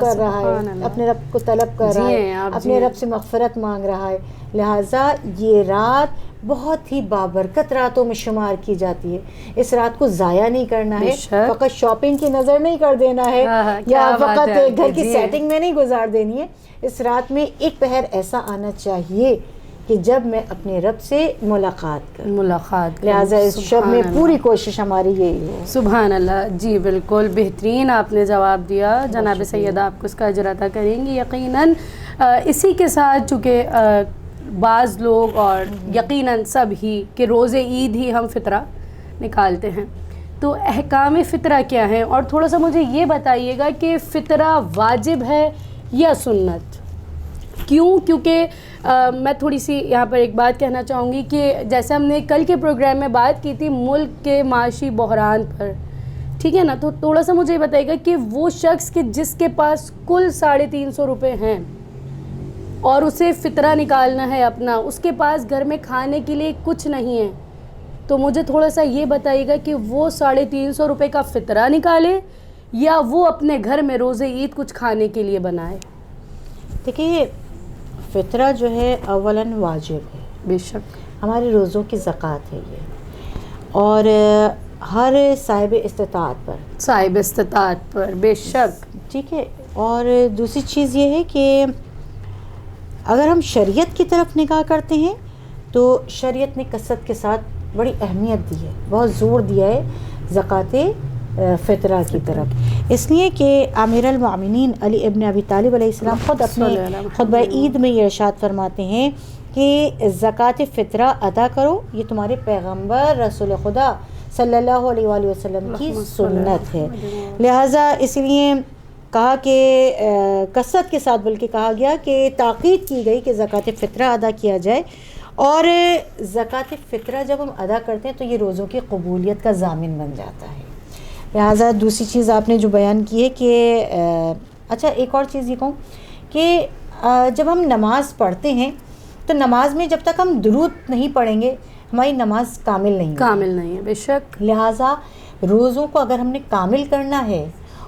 کر رہا ہے, اپنے رب کو طلب کر رہا ہے, اپنے رب سے مغفرت مانگ رہا ہے. لہٰذا یہ رات بہت ہی بابرکت راتوں میں شمار کی جاتی ہے. اس رات کو ضائع نہیں کرنا ہے, فقط شاپنگ کی نظر نہیں کر دینا ہے یا فقط گھر کی سیٹنگ میں نہیں گزار دینی ہے. اس رات میں ایک پہر ایسا آنا چاہیے کہ جب میں اپنے رب سے ملاقات کروں. لہٰذا اس شب میں پوری کوشش ہماری یہی ہے. سبحان اللہ. جی بالکل بہترین آپ نے جواب دیا جناب سیدہ, آپ کو اس کا اجر عطا کریں گی یقیناً. اسی کے ساتھ چونکہ بعض لوگ اور یقیناً سب ہی کہ روز عید ہی ہم فطرہ نکالتے ہیں, تو احکام فطرہ کیا ہیں, اور تھوڑا سا مجھے یہ بتائیے گا کہ فطرہ واجب ہے یا سنت, کیوں؟ کیونکہ میں تھوڑی سی یہاں پر ایک بات کہنا چاہوں گی کہ جیسے ہم نے کل کے پروگرام میں بات کی تھی ملک کے معاشی بحران پر, ٹھیک ہے نا, تو تھوڑا سا مجھے یہ بتائیے گا کہ وہ شخص کہ جس کے پاس کل 350 روپے ہیں اور اسے فطرہ نکالنا ہے اپنا, اس کے پاس گھر میں کھانے کے لیے کچھ نہیں ہے, تو مجھے تھوڑا سا یہ بتائیے گا کہ وہ 350 روپے کا فطرہ نکالے یا وہ اپنے گھر میں روز عید کچھ کھانے کے لیے بنائے. دیکھیے فطرہ جو ہے اولاً واجب ہے, بے شک ہمارے روزوں کی زکوٰۃ ہے یہ, اور ہر صاحب استطاعت پر بے شک, ٹھیک ہے. اور دوسری چیز یہ ہے کہ اگر ہم شریعت کی طرف نگاہ کرتے ہیں تو شریعت نے کثرت کے ساتھ بڑی اہمیت دی ہے, بہت زور دیا ہے زکوٰۃ فطرہ کی طرف, اس لیے کہ امیر المومنین علی ابن ابی طالب علیہ السلام خود اپنے خطبہ عید میں یہ ارشاد فرماتے ہیں کہ زکوٰۃ فطرہ ادا کرو, یہ تمہارے پیغمبر رسول خدا صلی اللہ علیہ وآلہ وسلم کی سنت ہے. لہٰذا اس لیے کہا کہ کثرت کے ساتھ بلکہ کہا گیا کہ تاکید کی گئی کہ زکوٰۃ فطرہ ادا کیا جائے, اور زکوٰۃ فطرہ جب ہم ادا کرتے ہیں تو یہ روزوں کی قبولیت کا ضامن بن جاتا ہے. لہٰذا دوسری چیز آپ نے جو بیان کی ہے کہ اچھا ایک اور چیز یہ کہوں کہ جب ہم نماز پڑھتے ہیں تو نماز میں جب تک ہم درود نہیں پڑھیں گے ہماری نماز کامل نہیں ہے. بے شک. لہٰذا روزوں کو اگر ہم نے کامل کرنا ہے,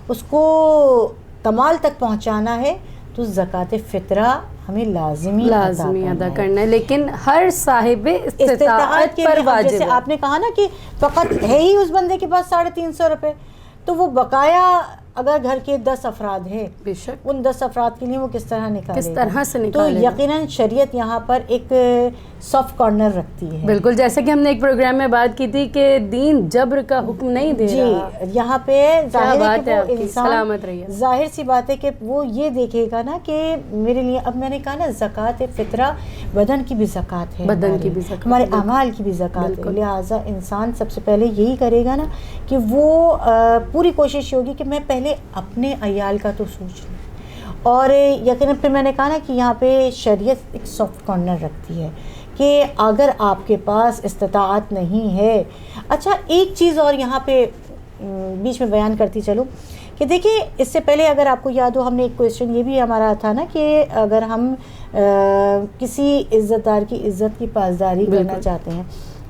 اس کو کمال تک پہنچانا ہے, تو زکوٰۃ فطرہ ہمیں لازمی ادا کرنا ہے, لیکن ہر صاحب استطاعت پر واجب ہے. جیسے آپ نے کہا نا کہ فقط ہے ہی اس بندے کے پاس 350 روپے, تو وہ بقایا اگر گھر کے 10 افراد ہیں, بے شک ان 10 افراد کے لیے وہ کس طرح نکالے, کس طرح سے تو یقیناً شریعت یہاں پر ایک سافٹ کارنر رکھتی ہے. بالکل, جیسے کہ ہم نے ایک پروگرام میں بات کی تھی کہ دین جبر کا حکم نہیں دے رہا. یہاں پہ ظاہر ہے کہ وہ انسان سلامت رہیے, ظاہر سی بات ہے کہ وہ یہ دیکھے گا نا کہ میرے لیے, اب میں نے کہا نا زکوٰۃ فطرہ بدن کی بھی زکوٰۃ ہے, بدن کی بھی زکوٰۃ, ہمارے اعمال کی بھی زکوٰۃ ہے. لہٰذا انسان سب سے پہلے یہی کرے گا نا کہ وہ پوری کوشش ہوگی کہ میں پہلے اپنے عیال کا تو سوچ لوں, اور یقیناً پھر میں نے کہا نا کہ یہاں پہ شریعت ایک سافٹ کارنر رکھتی ہے کہ اگر آپ کے پاس استطاعت نہیں ہے. اچھا ایک چیز اور یہاں پہ بیچ میں بیان کرتی چلوں کہ دیکھیے اس سے پہلے اگر آپ کو یاد ہو ہم نے ایک کویسچن یہ بھی ہمارا تھا نا کہ اگر ہم کسی عزت دار کی عزت کی پاسداری کرنا چاہتے ہیں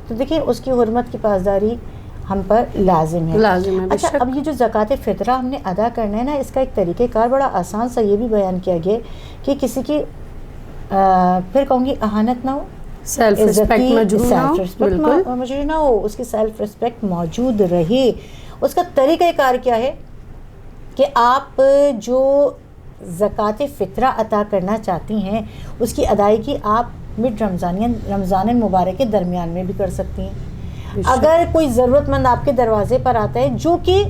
تو دیکھیے اس کی حرمت کی پاسداری ہم پر لازم ہے. اچھا اب یہ جو زکوٰۃ فطرہ ہم نے ادا کرنا ہے نا, اس کا ایک طریقہ کار بڑا آسان سا یہ بھی بیان کیا گیا کہ کسی کی پھر کہوں گی اہانت نہ ہو, سیلف ریسپیکٹ مجھے نہ ہو, اس کی سیلف ریسپیکٹ موجود رہے. اس کا طریقہ کار کیا ہے کہ آپ جو زکوٰۃ فطرہ عطا کرنا چاہتی ہیں اس کی ادائیگی آپ مڈ رمضان المبارک کے درمیان میں بھی کر سکتی ہیں. اگر کوئی ضرورت مند آپ کے دروازے پر آتا ہے جو کہ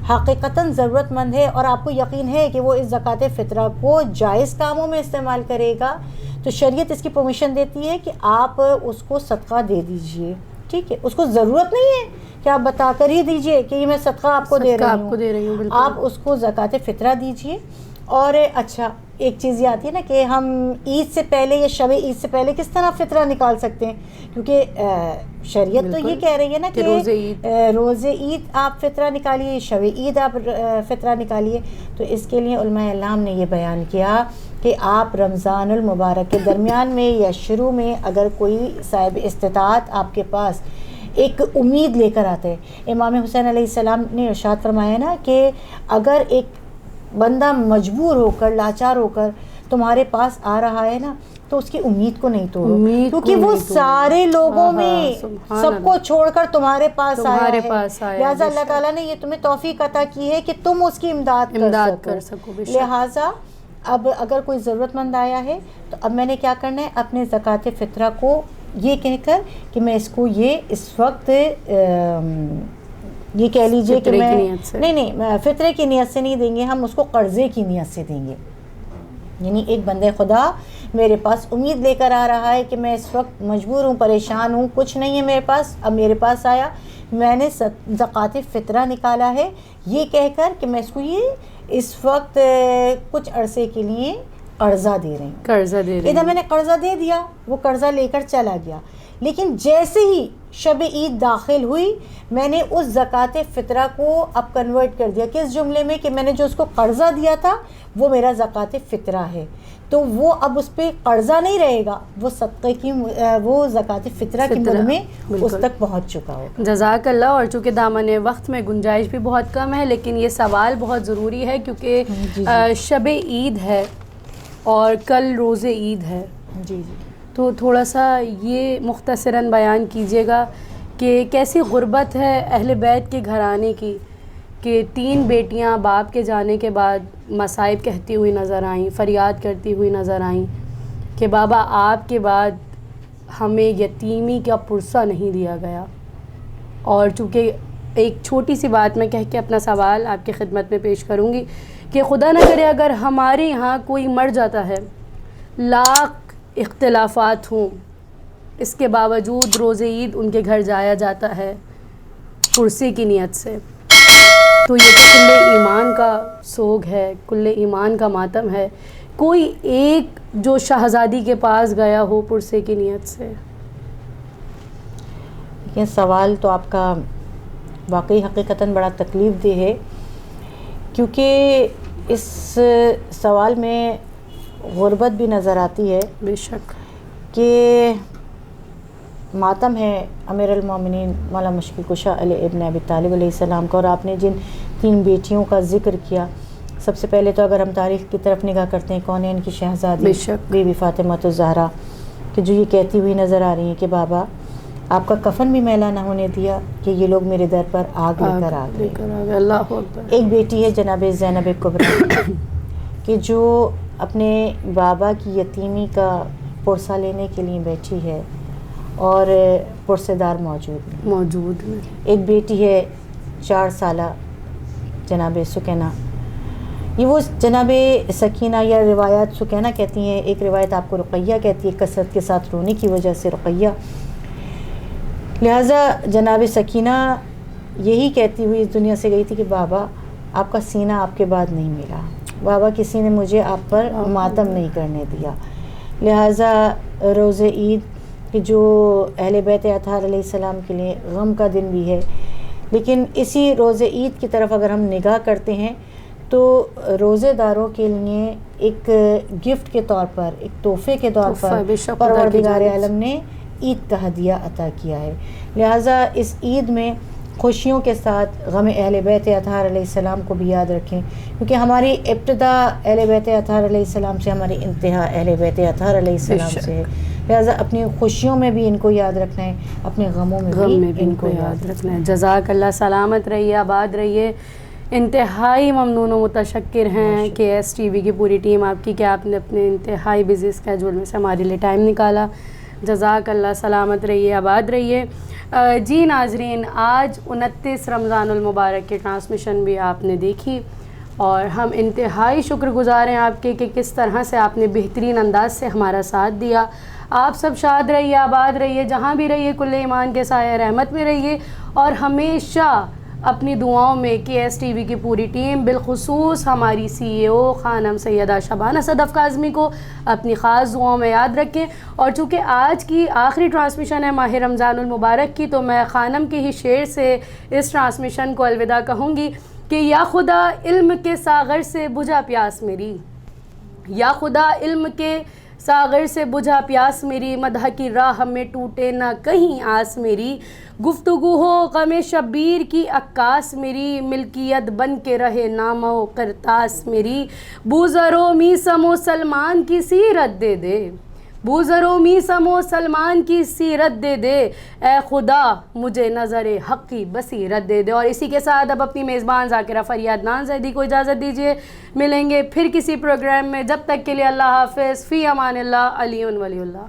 حقیقتاً ضرورت مند ہے اور آپ کو یقین ہے کہ وہ اس زکوٰۃ فطرہ کو جائز کاموں میں استعمال کرے گا, تو شریعت اس کی پرمیشن دیتی ہے کہ آپ اس کو صدقہ دے دیجئے. ٹھیک ہے, اس کو ضرورت نہیں ہے کہ آپ بتا کر ہی دیجئے کہ یہ میں صدقہ آپ کو دے رہی ہوں, آپ اس کو زکوٰۃ فطرہ دیجئے. اور اچھا ایک چیز یہ آتی ہے نا کہ ہم عید سے پہلے یا شب عید سے پہلے کس طرح فطرہ نکال سکتے ہیں, کیونکہ شریعت تو یہ کہہ رہی ہے نا کہ روز عید آپ فطرہ نکالیے, شب عید آپ فطرہ نکالیے. تو اس کے لیے علماء اعلام نے یہ بیان کیا کہ آپ رمضان المبارک کے درمیان میں یا شروع میں اگر کوئی صاحب استطاعت آپ کے پاس ایک امید لے کر آتے ہیں. امام حسین علیہ السلام نے ارشاد فرمایا نا کہ اگر ایک بندہ مجبور ہو کر لاچار ہو کر تمہارے پاس آ رہا ہے نا تو اس کی امید کو نہیں توڑو, کیونکہ وہ سارے لوگوں میں سب کو چھوڑ کر تمہارے پاس آیا ہے. لہٰذا اللہ تعالیٰ نے یہ تمہیں توفیق عطا کی ہے کہ تم اس کی امداد کر سکو. لہٰذا اب اگر کوئی ضرورت مند آیا ہے تو اب میں نے کیا کرنا ہے, اپنے زکوٰۃ فطرہ کو یہ کہہ کر کہ میں اس کو یہ اس وقت یہ کہہ لیجئے کہ میں نہیں فطرے کی نیت سے نہیں دیں گے, ہم اس کو قرضے کی نیت سے دیں گے. یعنی ایک بندے خدا میرے پاس امید لے کر آ رہا ہے کہ میں اس وقت مجبور ہوں, پریشان ہوں, کچھ نہیں ہے میرے پاس, اب میرے پاس آیا, میں نے زکوٰۃ فطرہ نکالا ہے یہ کہہ کر کہ میں اس کو یہ اس وقت کچھ عرصے کے لیے قرضہ دے رہی ہوں. ادھر میں نے قرضہ دے دیا, وہ قرضہ لے کر چلا گیا, لیکن جیسے ہی شب عید داخل ہوئی میں نے اس زکوٰۃ فطرہ کو اب کنورٹ کر دیا کس جملے میں کہ میں نے جو اس کو قرضہ دیا تھا وہ میرا زکوٰۃ فطرہ ہے, تو وہ اب اس پہ قرضہ نہیں رہے گا, وہ صدقے کی وہ زکوٰۃ فطرہ کی مد میں اس تک پہنچ چکا ہو. جزاک اللہ. اور چونکہ دامن وقت میں گنجائش بھی بہت کم ہے, لیکن یہ سوال بہت ضروری ہے کیونکہ شب عید ہے اور کل روز عید ہے. جی تو تھوڑا سا یہ مختصراً بیان کیجیے گا کہ کیسی غربت ہے اہل بیت کے گھرانے کی کہ 3 بیٹیاں باپ کے جانے کے بعد مصائب کہتی ہوئی نظر آئیں, فریاد کرتی ہوئی نظر آئیں کہ بابا آپ کے بعد ہمیں یتیمی کا پرسہ نہیں دیا گیا. اور چونکہ ایک چھوٹی سی بات میں کہہ کے اپنا سوال آپ کی خدمت میں پیش کروں گی کہ خدا نہ کرے اگر ہمارے یہاں کوئی مر جاتا ہے, لاکھ اختلافات ہوں, اس کے باوجود روز عید ان کے گھر جایا جاتا ہے پرسے کی نیت سے, تو یہ تو کل ایمان کا سوگ ہے, کل ایمان کا ماتم ہے. کوئی ایک جو شہزادی کے پاس گیا ہو پرسے کی نیت سے. یہ سوال تو آپ کا واقعی حقیقتاً بڑا تکلیف دہ ہے, کیونکہ اس سوال میں غربت بھی نظر آتی ہے. بے شک کہ ماتم ہے امیر المومنین مولا مشکل کشا علی ابن ابی طالب علیہ السلام کا. اور آپ نے جن 3 بیٹیوں کا ذکر کیا, سب سے پہلے تو اگر ہم تاریخ کی طرف نگاہ کرتے ہیں کونین کی شہزادی بی بی فاطمہ الزہرا کہ جو یہ کہتی ہوئی نظر آ رہی ہیں کہ بابا آپ کا کفن بھی میلا نہ ہونے دیا کہ یہ لوگ میرے در پر آگ لے کر آ گئے. اللہ اکبر. ایک بیٹی ہے جناب زینب کبریٰ کہ جو اپنے بابا کی یتیمی کا پرسہ لینے کے لیے بیٹھی ہے اور پرسے دار موجود ہیں. ایک بیٹی ہے 4 سالہ جناب سکینہ, یہ وہ جناب سکینہ یا روایات سکینہ کہتی ہیں, ایک روایت آپ کو رقیہ کہتی ہے کثرت کے ساتھ رونے کی وجہ سے رقیہ. لہٰذا جناب سکینہ یہی کہتی ہوئی اس دنیا سے گئی تھی کہ بابا آپ کا سینہ آپ کے بعد نہیں ملا, بابا کسی نے مجھے آپ پر ماتم نہیں کرنے دیا. لہٰذا روز عید کہ جو اہل بیت اطہار علیہ السلام کے لیے غم کا دن بھی ہے, لیکن اسی روز عید کی طرف اگر ہم نگاہ کرتے ہیں تو روزے داروں کے لیے ایک گفٹ کے طور پر, ایک تحفے کے طور پر پروردگار عالم نے عید کا ہدیہ عطا کیا ہے. لہٰذا اس عید میں خوشیوں کے ساتھ غم اہل بیت اطہار علیہ السلام کو بھی یاد رکھیں, کیونکہ ہماری ابتدا اہل بیت اطہار علیہ السلام سے, ہماری انتہا اہل بیت اطہار علیہ السلام سے ہے. لہٰذا اپنی خوشیوں میں بھی ان کو یاد رکھنا ہے, اپنے غموں میں بھی ان کو یاد رکھنا ہے. جزاک اللہ. سلامت رہیے, آباد رہیے. انتہائی ممنون و متشکر ہیں KSTV کی پوری ٹیم آپ کی کہ آپ نے اپنے انتہائی بزی اسکیجول میں سے ہمارے لیے ٹائم نکالا. جزاک اللہ. سلامت رہیے, آباد رہیے. جی ناظرین, آج 29 رمضان المبارک کی ٹرانسمیشن بھی آپ نے دیکھی اور ہم انتہائی شکر گزار ہیں آپ کے کہ کس طرح سے آپ نے بہترین انداز سے ہمارا ساتھ دیا. آپ سب شاد رہیے, آباد رہیے, جہاں بھی رہیے کل ایمان کے سایہ رحمت میں رہیے, اور ہمیشہ اپنی دعاؤں میں KSTV کی پوری ٹیم بالخصوص ہماری CEO خانم سیدہ شبانہ صدف کاظمی کو اپنی خاص دعاؤں میں یاد رکھیں. اور چونکہ آج کی آخری ٹرانسمیشن ہے ماہ رمضان المبارک کی, تو میں خانم کے ہی شعر سے اس ٹرانسمیشن کو الوداع کہوں گی کہ یا خدا علم کے ساغر سے بجھا پیاس میری, یا خدا علم کے ساغر سے بجھا پیاس میری، مدح کی راہ میں ٹوٹے نہ کہیں آس میری، گفتگو ہو غم شبیر کی عکاس میری، ملکیت بن کے رہے نامہ و کرتاس میری، بوذر و میثم و سلمان کی سیرت دے دے، بوذر و میثم و سلمان کی سیرت دے دے، اے خدا مجھے نظر حق کی بصیرت دے دے۔ اور اسی کے ساتھ اب اپنی میزبان ذاکرہ فریاد نان زیدی کو اجازت دیجیے، ملیں گے پھر کسی پروگرام میں، جب تک کے لیے اللہ حافظ، فی امان اللہ، علی ولی اللہ۔